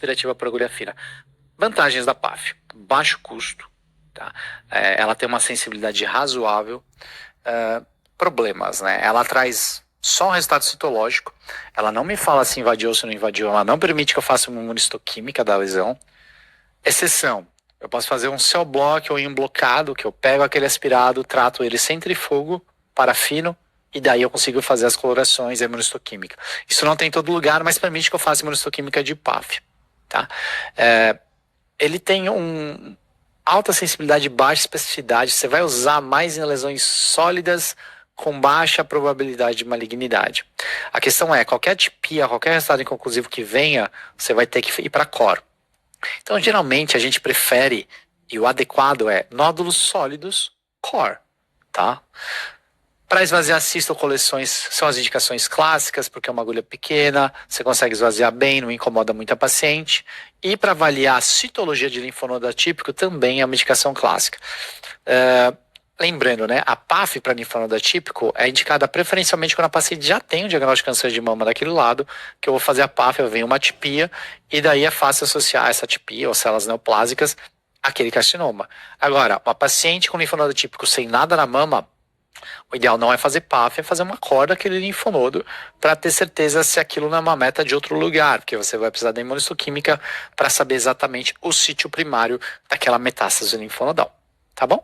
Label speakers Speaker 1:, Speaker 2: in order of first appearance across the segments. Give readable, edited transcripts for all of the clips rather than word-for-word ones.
Speaker 1: aspirativa por agulha fina. Vantagens da PAF: baixo custo, tá? Ela tem uma sensibilidade razoável. Problemas, né? Ela traz só um resultado citológico. Ela não me fala se invadiu ou se não invadiu. Ela não permite que eu faça uma imunistoquímica da lesão. Exceção: eu posso fazer um cell block ou um blocado, que eu pego aquele aspirado, trato ele centrífugo, parafino, e daí eu consigo fazer as colorações e a imunistoquímica. Isso não tem em todo lugar, mas permite que eu faça imunistoquímica de PAF, tá? Ele tem alta sensibilidade e baixa especificidade. Você vai usar mais em lesões sólidas com baixa probabilidade de malignidade. A questão é, qualquer atipia, qualquer resultado inconclusivo que venha, você vai ter que ir para core. Então, geralmente, a gente prefere, e o adequado é, nódulos sólidos, core, tá? Para esvaziar cisto ou coleções, são as indicações clássicas, porque é uma agulha pequena, você consegue esvaziar bem, não incomoda muito a paciente. E para avaliar a citologia de linfonodo atípico, também é uma indicação clássica. Lembrando, né, a PAF para linfonodo atípico é indicada preferencialmente quando a paciente já tem um diagnóstico de câncer de mama daquele lado, que eu vou fazer a PAF, eu venho uma atipia, e daí é fácil associar essa atipia ou células neoplásicas àquele carcinoma. Agora, uma paciente com linfonodo atípico sem nada na mama, o ideal não é fazer PAF, é fazer uma corda daquele linfonodo para ter certeza se aquilo não é uma meta de outro lugar, porque você vai precisar da imunistoquímica para saber exatamente o sítio primário daquela metástase linfonodal, tá bom?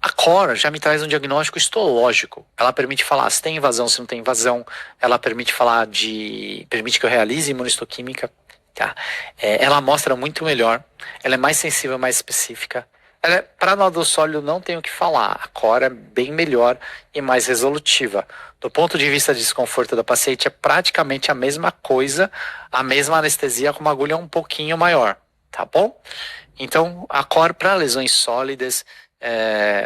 Speaker 1: A core já me traz um diagnóstico histológico. Ela permite falar se tem invasão, se não tem invasão. Ela permite permite que eu realize imunistoquímica, tá? Ela mostra muito melhor. Ela é mais sensível, mais específica. Para nódulo sólido não tenho o que falar. A core é bem melhor e mais resolutiva. Do ponto de vista de desconforto da paciente, é praticamente a mesma coisa, a mesma anestesia com uma agulha um pouquinho maior, tá bom? Então, a core para lesões sólidas,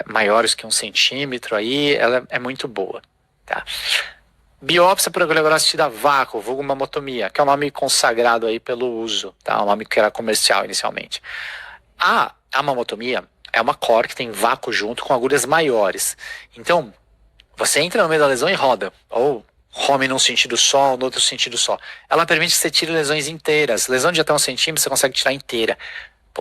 Speaker 1: maiores que 1 centímetro, aí ela é muito boa, tá? Biópsia por agulha grossa assistida a vácuo, vulgo mamotomia, que é o nome consagrado aí pelo uso, tá? O nome que era comercial inicialmente. A mamotomia é uma core que tem vácuo junto com agulhas maiores. Então, você entra no meio da lesão e roda, ou home num sentido só, no outro sentido só. Ela permite que você tire lesões inteiras. Lesão de até 1 centímetro você consegue tirar inteira.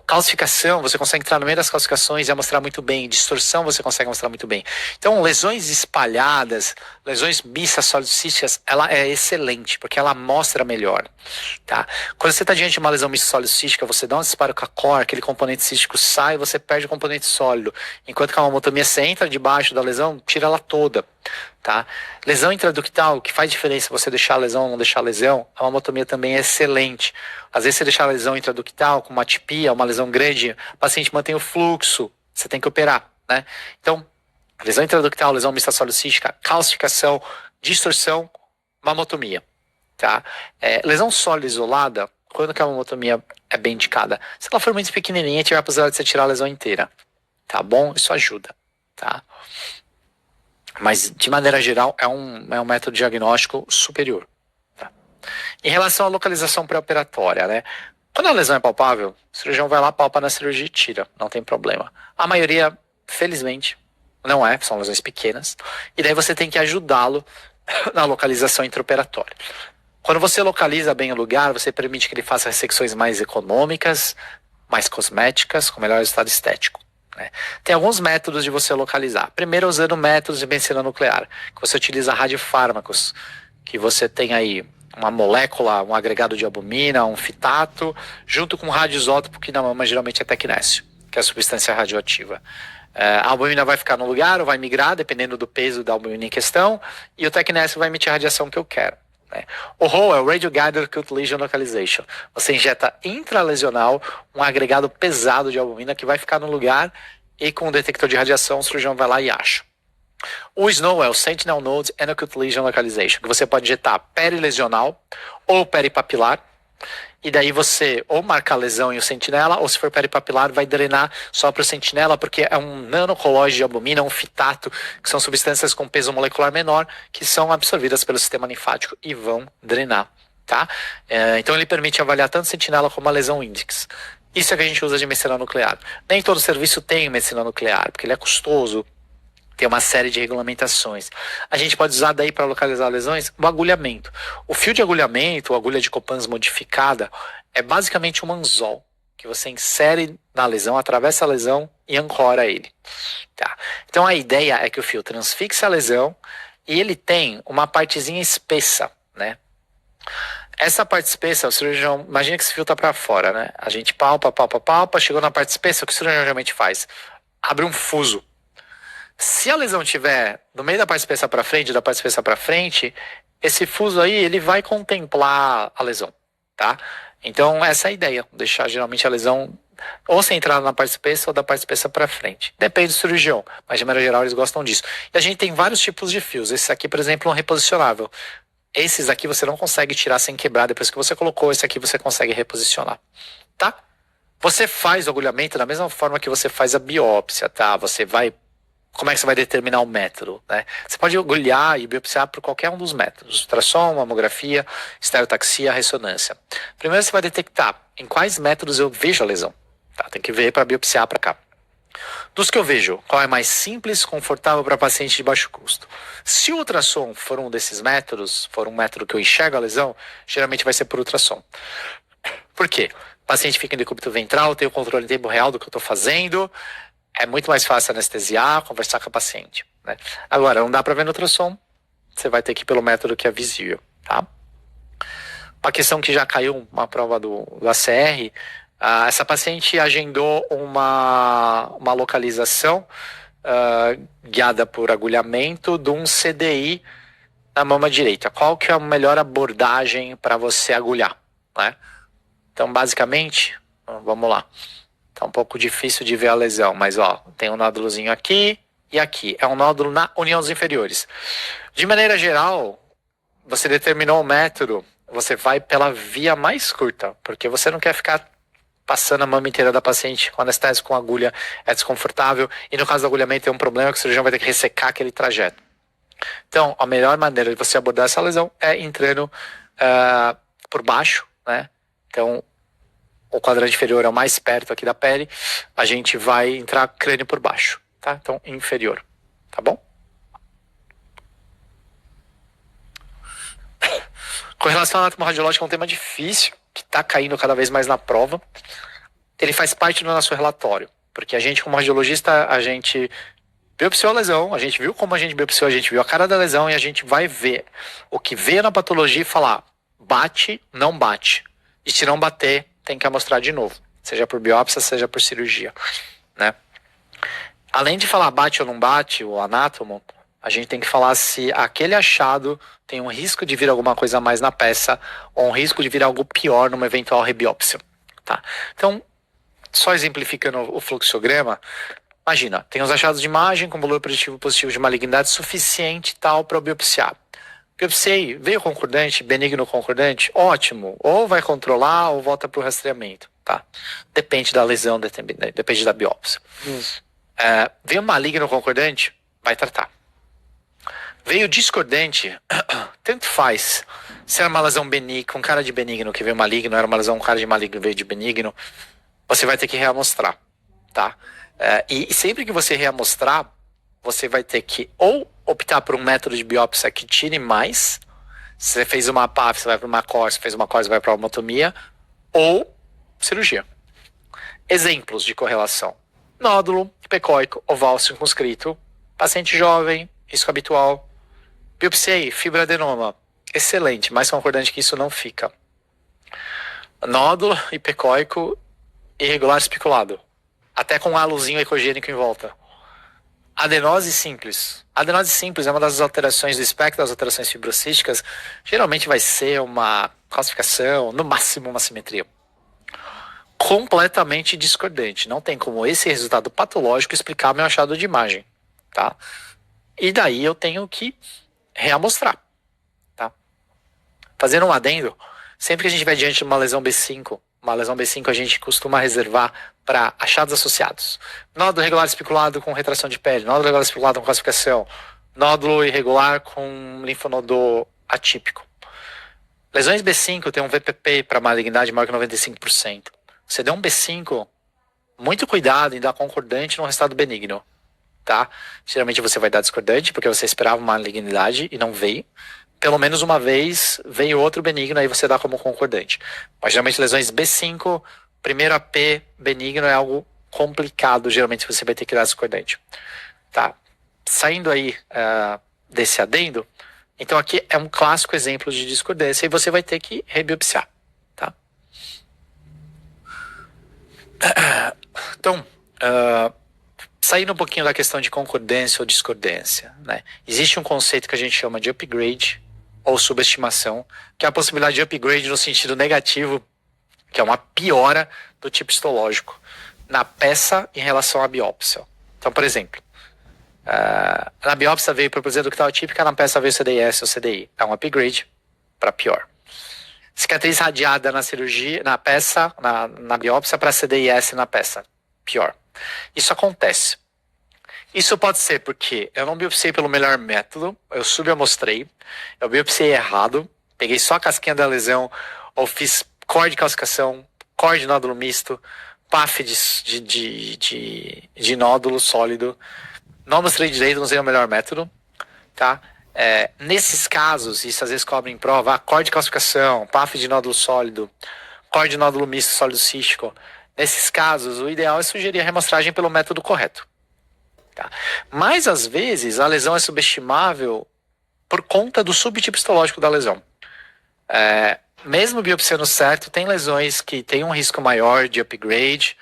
Speaker 1: Calcificação, você consegue entrar no meio das calcificações e mostrar muito bem. Distorção, você consegue mostrar muito bem. Então, lesões espalhadas, lesões bissólido-císticas, ela é excelente, porque ela mostra melhor, tá? Quando você está diante de uma lesão bissólido-cística, você dá um disparo com a core, aquele componente cístico sai e você perde o componente sólido. Enquanto que a mamotomia, você entra debaixo da lesão, tira ela toda, tá? Lesão intraductal, que faz diferença você deixar a lesão ou não deixar a lesão, a mamotomia também é excelente. Às vezes você deixar a lesão intraductal com uma atipia, uma lesão grande, o paciente mantém o fluxo, você tem que operar, né? Então, lesão intraductal, lesão mista-sólido-cística, calcificação, distorção, mamotomia, tá? Lesão sólida isolada, quando que a mamotomia é bem indicada? Se ela for muito pequenininha, tiver a possibilidade de você tirar a lesão inteira, tá bom? Isso ajuda, tá? Mas, de maneira geral, é um método diagnóstico superior. Tá? Em relação à localização pré-operatória, né? Quando a lesão é palpável, o cirurgião vai lá, palpa na cirurgia e tira, não tem problema. A maioria, felizmente, não é, são lesões pequenas. E daí você tem que ajudá-lo na localização intraoperatória. Quando você localiza bem o lugar, você permite que ele faça ressecções mais econômicas, mais cosméticas, com melhor resultado estético. Né? Tem alguns métodos de você localizar. Primeiro, usando métodos de medicina nuclear, que você utiliza radiofármacos, que você tem aí uma molécula, um agregado de albumina, um fitato, junto com um radioisótopo, que na mama geralmente é tecnécio, que é a substância radioativa. A albumina vai ficar no lugar ou vai migrar, dependendo do peso da albumina em questão, e o tecnécio vai emitir a radiação que eu quero. O ROL é o Radio Guided Acute Lesion Localization. Você injeta intralesional um agregado pesado de albumina que vai ficar no lugar e com o detector de radiação o cirurgião vai lá e acha. O SNOW é o Sentinel Node and Acute Lesion Localization, que você pode injetar perilesional ou peripapilar, e daí você ou marca a lesão em o sentinela, ou se for peripapilar, vai drenar só para o sentinela, porque é um nanocolóide de albumina, um fitato, que são substâncias com peso molecular menor, que são absorvidas pelo sistema linfático e vão drenar, tá? Então ele permite avaliar tanto sentinela como a lesão índex. Isso é que a gente usa de medicina nuclear. Nem todo serviço tem medicina nuclear, porque ele é custoso, Tem uma série de regulamentações. A gente pode usar daí para localizar lesões o agulhamento. O fio de agulhamento, ou agulha de Coppens modificada, é basicamente um anzol que você insere na lesão, atravessa a lesão e ancora ele. Tá? Então a ideia é que o fio transfixa a lesão e ele tem uma partezinha espessa, né? Essa parte espessa, o cirurgião, imagina que esse fio tá para fora, né? A gente palpa, chegou na parte espessa, o que o cirurgião geralmente faz? Abre um fuso. Se a lesão tiver no meio da parte espessa para frente, da parte espessa para frente, esse fuso aí, ele vai contemplar a lesão, tá? Então, essa é a ideia, deixar geralmente a lesão ou centrada na parte espessa ou da parte espessa para frente. Depende do cirurgião, mas de maneira geral eles gostam disso. E a gente tem vários tipos de fios. Esse aqui, por exemplo, é um reposicionável. Esses aqui você não consegue tirar sem quebrar. Depois que você colocou, esse aqui você consegue reposicionar, tá? Você faz o agulhamento da mesma forma que você faz a biópsia, tá? Você vai... Como é que você vai determinar o método, né? Você pode agulhar e biopsiar por qualquer um dos métodos. Ultrassom, mamografia, estereotaxia, ressonância. Primeiro você vai detectar em quais métodos eu vejo a lesão. Tá? Tem que ver para biopsiar para cá. Dos que eu vejo, qual é mais simples, confortável para paciente de baixo custo? Se o ultrassom for um desses métodos, for um método que eu enxergo a lesão, geralmente vai ser por ultrassom. Por quê? O paciente fica em decúbito ventral, tem o controle em tempo real do que eu estou fazendo, é muito mais fácil anestesiar, conversar com a paciente, né? Agora, não dá para ver no ultrassom, você vai ter que ir pelo método que é visível, tá? Uma questão que já caiu uma prova do ACR, essa paciente agendou uma localização guiada por agulhamento de um CDI na mama direita. Qual que é a melhor abordagem para você agulhar, né? Então, basicamente, vamos lá. Tá um pouco difícil de ver a lesão, mas ó, tem um nódulozinho aqui e aqui. É um nódulo na união dos inferiores. De maneira geral, você determinou o método, você vai pela via mais curta, porque você não quer ficar passando a mama inteira da paciente com anestésico, com agulha, é desconfortável. E no caso do agulhamento tem um problema que o cirurgião vai ter que ressecar aquele trajeto. Então, a melhor maneira de você abordar essa lesão é entrando por baixo, né? Então, o quadrante inferior é o mais perto aqui da pele, a gente vai entrar crânio por baixo, tá? Então, inferior, tá bom? Com relação ao anátomo radiológico, é um tema difícil, que tá caindo cada vez mais na prova. Ele faz parte do nosso relatório, porque a gente, como radiologista, a gente biopsiou a lesão, a gente viu como a gente biopsiou, a gente viu a cara da lesão e a gente vai ver o que veio na patologia e falar, bate, não bate. E se não bater, tem que amostrar de novo, seja por biópsia, seja por cirurgia, né? Além de falar bate ou não bate, o anátomo, a gente tem que falar se aquele achado tem um risco de vir alguma coisa a mais na peça ou um risco de vir algo pior numa eventual rebiópsia, tá? Então, só exemplificando o fluxograma, imagina, tem os achados de imagem com valor preditivo positivo de malignidade suficiente tal para biopsiar. Biopsiei, veio concordante, benigno concordante, ótimo. Ou vai controlar ou volta para o rastreamento, tá? Depende da lesão, depende da biópsia. Veio maligno concordante, vai tratar. Veio discordante, tanto faz. Se era uma lesão benigna, com cara de benigno que veio maligno, era uma lesão com cara de maligno veio de benigno, você vai ter que reamostrar, tá? E sempre que você reamostrar, você vai ter que ou optar por um método de biópsia que tire mais. Se você fez uma PAF, você vai para uma COR, se fez uma COR, você vai para uma omotomia, ou cirurgia. Exemplos de correlação: nódulo hipecóico oval circunscrito, paciente jovem, risco habitual. Biopsiei, fibroadenoma, excelente, mais concordante que isso não fica. Nódulo hipecóico irregular especulado, até com um halozinho ecogênico em volta. Adenose simples. Adenose simples é uma das alterações do espectro das alterações fibrocísticas. Geralmente vai ser uma calcificação, no máximo uma simetria. Completamente discordante. Não tem como esse resultado patológico explicar meu achado de imagem, tá? E daí eu tenho que reamostrar, tá? Fazendo um adendo, sempre que a gente vai diante de uma lesão B5, a gente costuma reservar para achados associados. Nódulo irregular especulado com retração de pele, nódulo irregular especulado com calcificação, nódulo irregular com linfonodo atípico. Lesões B5 tem um VPP para malignidade maior que 95%. Você deu um B5, muito cuidado em dar concordante no resultado benigno. tá? Geralmente você vai dar discordante, porque você esperava uma malignidade e não veio. Pelo menos uma vez veio outro benigno, aí você dá como concordante. Mas geralmente lesões B5, primeiro AP benigno é algo complicado, geralmente você vai ter que dar discordante. Tá? Saindo aí desse adendo, então aqui é um clássico exemplo de discordância e você vai ter que rebiopsiar. Tá? Então, saindo um pouquinho da questão de concordância ou discordância, né? Existe um conceito que a gente chama de upgrade ou subestimação, que é a possibilidade de upgrade no sentido negativo, que é uma piora do tipo histológico na peça em relação à biópsia. Então, por exemplo, na biópsia veio proposição ductal típica, na peça veio CDIS ou CDI. É um upgrade para pior. Cicatriz radiada na cirurgia, na peça, na biópsia para CDIS na peça. Pior. Isso acontece. Isso pode ser porque eu não biopsiei pelo melhor método, eu subamostrei, eu biopsiei errado, peguei só a casquinha da lesão, ou fiz core de calcificação, core de nódulo misto, PAF de nódulo sólido, não mostrei direito, não usei o melhor método, tá? Nesses casos, isso às vezes cobre em prova, core de calcificação, PAF de nódulo sólido, core de nódulo misto sólido cístico. Nesses casos, o ideal é sugerir a remostragem pelo método correto. Tá? Mas, às vezes, a lesão é subestimável por conta do subtipo histológico da lesão. Mesmo biopsiando certo, tem lesões que têm um risco maior de upgrade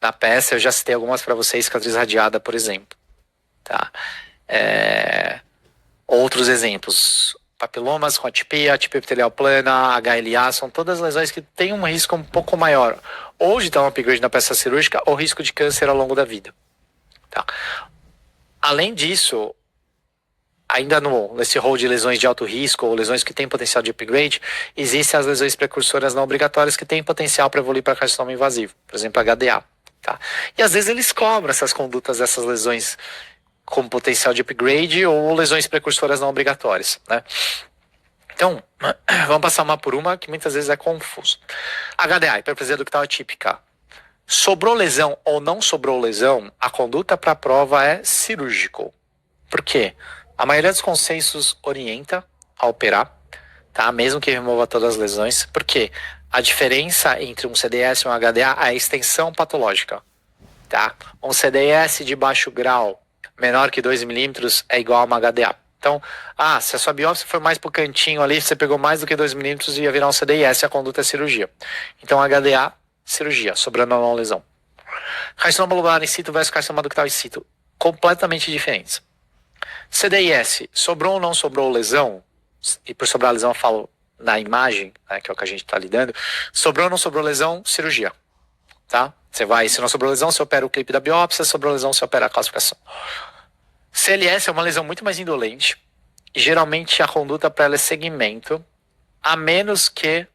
Speaker 1: na peça. Eu já citei algumas para vocês, cicatriz radiada, por exemplo. Tá? Outros exemplos, papilomas com atipia epitelial plana, HLA, são todas lesões que têm um risco um pouco maior, ou de dar um upgrade na peça cirúrgica, ou risco de câncer ao longo da vida. Tá? Além disso, ainda nesse rol de lesões de alto risco, ou lesões que têm potencial de upgrade, existem as lesões precursoras não obrigatórias que têm potencial para evoluir para carcinoma invasivo, por exemplo, HDA. Tá? E às vezes eles cobram essas condutas dessas lesões com potencial de upgrade ou lesões precursoras não obrigatórias, né? Então, vamos passar uma por uma que muitas vezes é confuso. HDA, hiperplasia ductal atípica. Sobrou lesão ou não sobrou lesão, a conduta para a prova é cirúrgico. Por quê? A maioria dos consensos orienta a operar, tá? Mesmo que remova todas as lesões. Por quê? A diferença entre um CDS e um HDA é a extensão patológica. Tá? Um CDS de baixo grau, menor que 2 milímetros, é igual a uma HDA. Então, se a sua biópsia for mais pro cantinho ali, você pegou mais do que 2 milímetros, ia virar um CDIS, a conduta é cirurgia. Então, HDA, cirurgia, sobrando ou não lesão. Carcinoma lobular in situ versus carcinoma ductal in situ, completamente diferentes. CDIS, sobrou ou não sobrou lesão, e por sobrar lesão eu falo na imagem, né, que é o que a gente está lidando, sobrou ou não sobrou lesão, cirurgia. Tá? Você vai, se não sobrou lesão, você opera o clipe da biópsia, sobrou lesão, você opera a calcificação. CLS é uma lesão muito mais indolente, e geralmente a conduta para ela é segmento, a menos que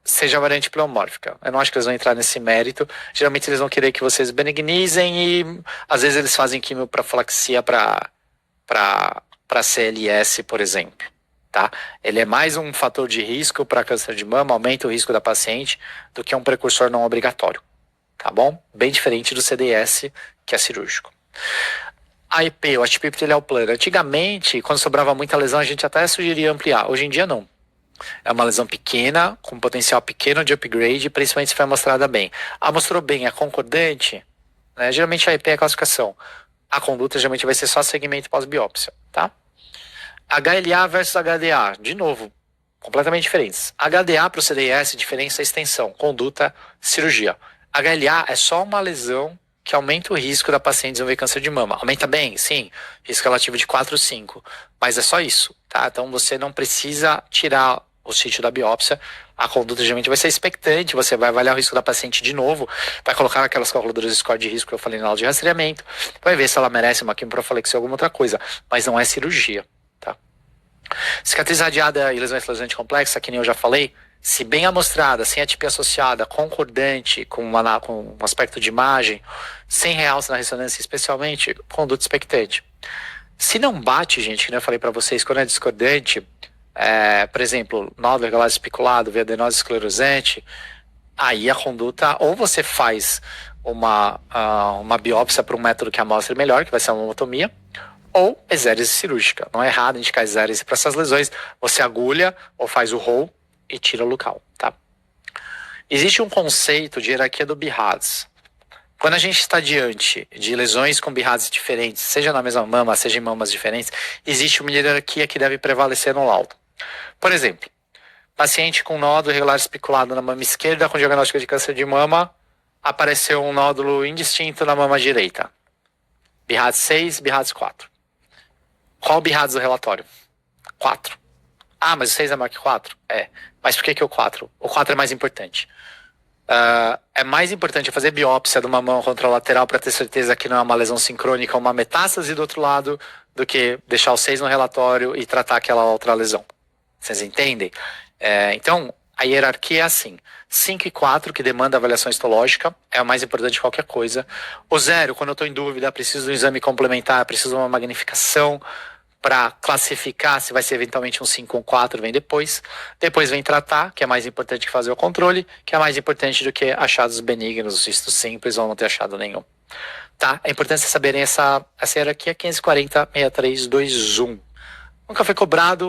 Speaker 1: seja variante pleomórfica. Eu não acho que eles vão entrar nesse mérito. Geralmente eles vão querer que vocês benignizem e às vezes eles fazem quimioprofilaxia para CLS, por exemplo. Tá? Ele é mais um fator de risco para câncer de mama, aumenta o risco da paciente, do que um precursor não obrigatório. Tá bom? Bem diferente do CDS, que é cirúrgico. AEP, o atipia epitelial plana. Antigamente, quando sobrava muita lesão, a gente até sugeria ampliar. Hoje em dia, não. É uma lesão pequena, com potencial pequeno de upgrade, principalmente se foi mostrada bem. Mostrou bem, é concordante, né? Geralmente a AEP é a classificação. A conduta geralmente vai ser só segmento pós-biópsia, tá? HLA versus HDA, de novo, completamente diferentes. HDA para o CDS, diferença é extensão, conduta, cirurgia. HLA é só uma lesão que aumenta o risco da paciente desenvolver câncer de mama. Aumenta bem, sim, risco relativo de 4 ou 5, mas é só isso, tá? Então você não precisa tirar o sítio da biópsia, a conduta geralmente vai ser expectante, você vai avaliar o risco da paciente de novo, vai colocar aquelas calculadoras de score de risco que eu falei na aula de rastreamento, vai ver se ela merece uma quimioprofilaxia ou alguma outra coisa, mas não é cirurgia, tá? Cicatriz radiada e lesão esclerosante complexa, que nem eu já falei, se bem amostrada, sem atipia associada, concordante, com um aspecto de imagem, sem realce na ressonância, especialmente, conduta expectante. Se não bate, gente, que nem eu falei para vocês, quando é discordante, por exemplo, nódulo regulares espiculado, via adenose esclerosante, aí a conduta, ou você faz uma biópsia para um método que amostre melhor, que vai ser a mamotomia, ou exérese cirúrgica. Não é errado indicar exérese para essas lesões. Você agulha ou faz o roll e tira o local, tá? Existe um conceito de hierarquia do BIRADS. Quando a gente está diante de lesões com BIRADS diferentes, seja na mesma mama, seja em mamas diferentes, existe uma hierarquia que deve prevalecer no laudo. Por exemplo, paciente com nódulo irregular especulado na mama esquerda com diagnóstico de câncer de mama, apareceu um nódulo indistinto na mama direita. BIRADS 6, BIRADS 4. Qual o BIRADS do relatório? 4. Ah, mas o 6 é maior que 4? É. Mas por que o 4? O 4 é mais importante. É mais importante fazer biópsia de uma mão contralateral para ter certeza que não é uma lesão sincrônica ou uma metástase do outro lado do que deixar o 6 no relatório e tratar aquela outra lesão. Vocês entendem? Então, a hierarquia é assim. 5 e 4, que demanda avaliação histológica, é o mais importante de qualquer coisa. O 0, quando eu estou em dúvida, preciso de um exame complementar, preciso de uma magnificação para classificar se vai ser eventualmente um 5 ou um 4, vem depois. Depois vem tratar, que é mais importante que fazer o controle, que é mais importante do que achados benignos, cistos simples ou não ter achado nenhum. Tá? É importante vocês saberem essa hierarquia 540-6321. Nunca foi cobrado.